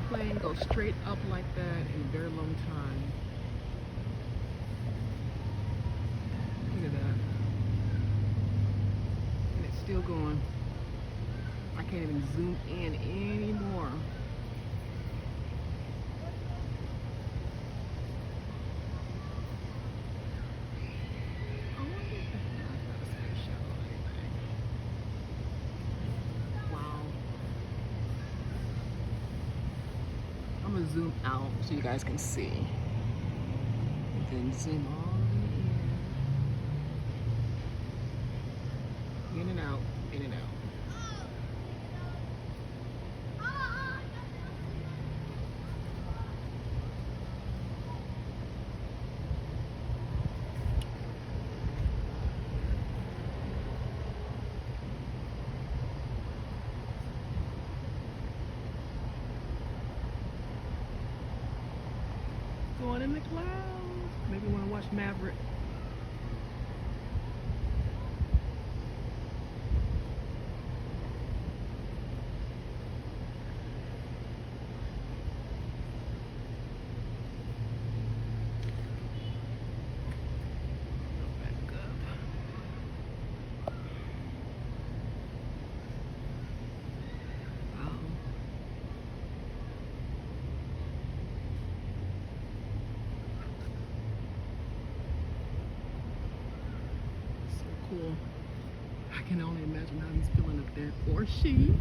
plane go straight up like that in a very long time. Look at that. And it's still going. I can't even zoom in anymore. I wonder if that's not a space shuttle or anything. Wow. I'm gonna zoom out so you guys can see. And then zoom all the way in. In and out, in and out. Going in the clouds. Maybe want to watch Maverick. Back up. Wow. Cool. I can only imagine how he's feeling up there, or she.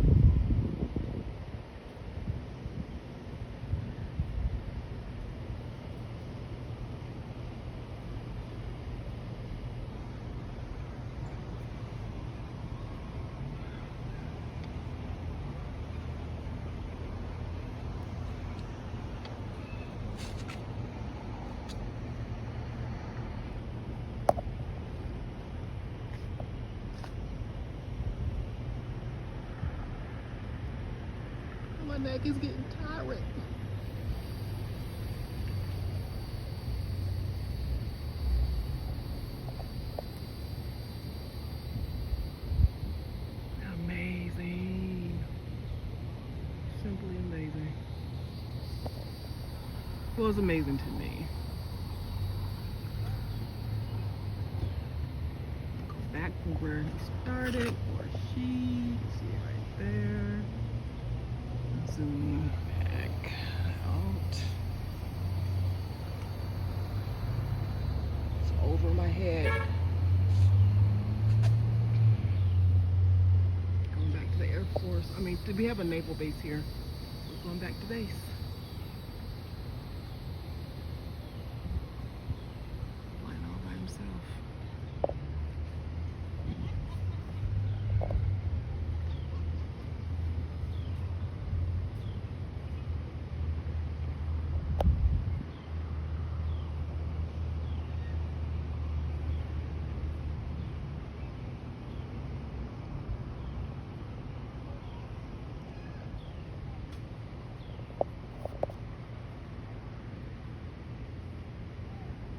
My neck is getting tired. Amazing. Simply amazing. It was amazing to me. Go back from where he started, or she. See it right there. Zoom back out. It's over my head. Going back to the Air Force. We have a naval base here. We're going back to base.